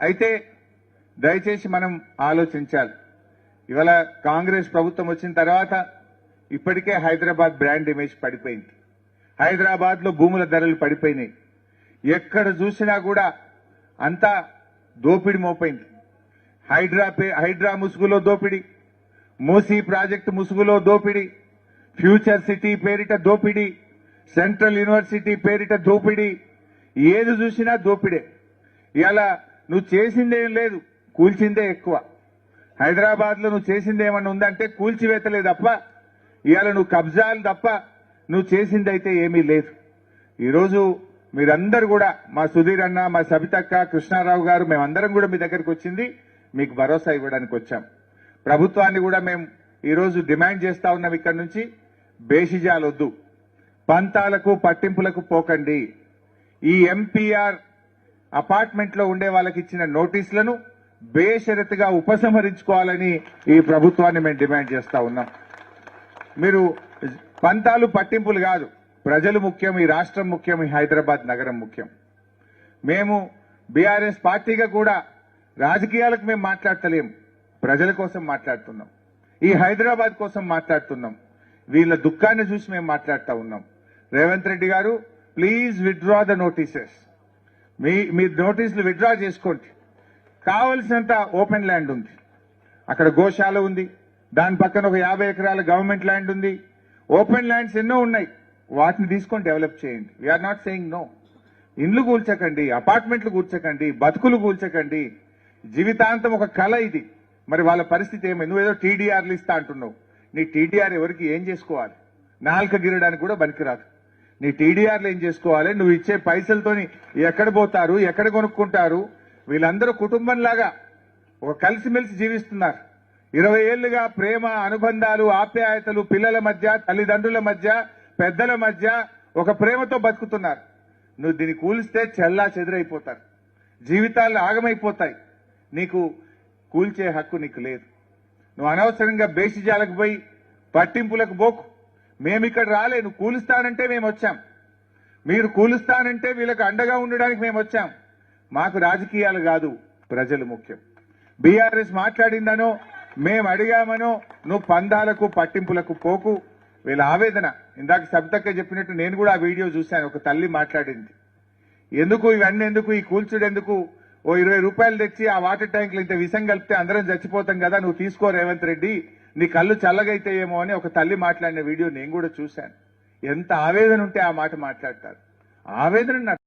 అయితే దయచేసి మనం ఆలోచించాలి. ఇవాళ కాంగ్రెస్ ప్రభుత్వం వచ్చిన తర్వాత ఇప్పటికే హైదరాబాద్ బ్రాండ్ ఇమేజ్ పడిపోయింది. హైదరాబాద్ లో భూముల ధరలు పడిపోయినాయి. ఎక్కడ చూసినా కూడా అంతా దోపిడి మోపైంది. హైడ్రా ముసుగులో దోపిడి, మూసీ ప్రాజెక్టు ముసుగులో దోపిడి, ఫ్యూచర్ సిటీ పేరిట దోపిడి, సెంట్రల్ యూనివర్సిటీ పేరిట దోపిడి, ఏది చూసినా దోపిడే. ఇవాళ నువ్వు చేసిందేం లేదు, కూల్చిందే ఎక్కువ. హైదరాబాద్ లో నువ్వు చేసిందేమన్నా ఉందంటే కూల్చివేతలే తప్ప, ఇవాళ నువ్వు కబ్జాలు తప్ప నువ్వు చేసిందైతే ఏమీ లేదు. ఈరోజు మీరందరూ కూడా, మా సుధీర్ అన్న, మా సబితక్క, కృష్ణారావు గారు, మేమందరం కూడా మీ దగ్గరికి వచ్చింది మీకు భరోసా ఇవ్వడానికి వచ్చాం. ప్రభుత్వాన్ని కూడా మేము ఈరోజు డిమాండ్ చేస్తా ఉన్నాం, ఇక్కడి నుంచి బేషిజాలొద్దు, పంతాలకు పట్టింపులకు పోకండి. ఈ ఎంపీఆర్ అపార్ట్మెంట్ లో ఉండే వాళ్ళకి ఇచ్చిన నోటీసులను బేషరతుగా ఉపసంహరించుకోవాలని ఈ ప్రభుత్వాన్ని మేము డిమాండ్ చేస్తా ఉన్నాం. మీరు పంతాలు పట్టింపులు కాదు, ప్రజలు ముఖ్యం, ఈ రాష్ట్రం ముఖ్యం, ఈ హైదరాబాద్ నగరం ముఖ్యం. మేము బీఆర్ఎస్ పార్టీగా కూడా రాజకీయాలకు మేము మాట్లాడతలేం, ప్రజల కోసం మాట్లాడుతున్నాం, ఈ హైదరాబాద్ కోసం మాట్లాడుతున్నాం. వీళ్ళ దుఃఖాన్ని చూసి మేము మాట్లాడుతూ ఉన్నాం. రేవంత్ రెడ్డి గారు, ప్లీజ్ విత్డ్రా ద నోటీసెస్. మీ నోటీసులు విత్డ్రా చేసుకోండి. కావలసినంత ఓపెన్ ల్యాండ్ ఉంది, అక్కడ గోశాల ఉంది, దాని పక్కన ఒక 50 ఎకరాల గవర్నమెంట్ ల్యాండ్ ఉంది, ఓపెన్ ల్యాండ్స్ ఎన్నో ఉన్నాయి, వాటిని తీసుకొని డెవలప్ చేయండి. We're not saying no. ఇండ్లు కూల్చకండి, అపార్ట్మెంట్లు కూల్చకండి, బతుకులు కూల్చకండి. జీవితాంతం ఒక కళ ఇది. మరి వాళ్ళ పరిస్థితి ఏమైంది? నువ్వేదో టీడీఆర్లు ఇస్తా అంటున్నావు. నీ టీడీఆర్ ఎవరికి ఏం చేసుకోవాలి? నాలుక గిరడానికి కూడా పనికిరాదు. నీ టీడీఆర్లు ఏం చేసుకోవాలి? నువ్వు ఇచ్చే పైసలతోని ఎక్కడ పోతారు, ఎక్కడ కొనుక్కుంటారు? వీళ్ళందరూ కుటుంబంలాగా ఒక కలిసిమెలిసి జీవిస్తున్నారు. 20 ఏళ్లుగా ప్రేమ, అనుబంధాలు, ఆప్యాయతలు పిల్లల మధ్య, తల్లిదండ్రుల మధ్య, పెద్దల మధ్య ఒక ప్రేమతో బతుకుతున్నారు. నువ్వు దీన్ని కూలిస్తే చెల్లా చెదురైపోతారు, జీవితాలు ఆగమైపోతాయి. నీకు కూల్చే హక్కు నీకు లేదు. నువ్వు అనవసరంగా బేసిజాలకు పోయి పట్టింపులకు పోకు. మేమిక్కడ రాలే, నువ్వు కూలుస్తానంటే మేము వచ్చాం, మీరు కూలుస్తానంటే వీళ్ళకు అండగా ఉండడానికి మేము వచ్చాం. మాకు రాజకీయాలు కాదు, ప్రజలు ముఖ్యం. బీఆర్ఎస్ మాట్లాడిందనో, మేము అడిగామనో నువ్వు పందాలకు పట్టింపులకు పోకు. వీళ్ళ ఆవేదన ఇందాక సబితక్క చెప్పినట్టు నేను కూడా ఆ వీడియో చూశాను. ఒక తల్లి మాట్లాడింది, ఎందుకు ఇవన్నీ, ఎందుకు ఈ కూల్చుడు, ఎందుకు ఓ 20 రూపాయలు తెచ్చి ఆ వాటర్ ట్యాంకులు ఇంత విషం కలిపితే అందరం చచ్చిపోతాం కదా, నువ్వు తీసుకో రేవంత్ రెడ్డి, నీ కళ్ళు చల్లగైతాయేమో అని ఒక తల్లి మాట్లాడిన వీడియో నేను కూడా చూశాను. ఎంత ఆవేదన ఉంటే ఆ మాట మాట్లాడతారు. ఆవేదన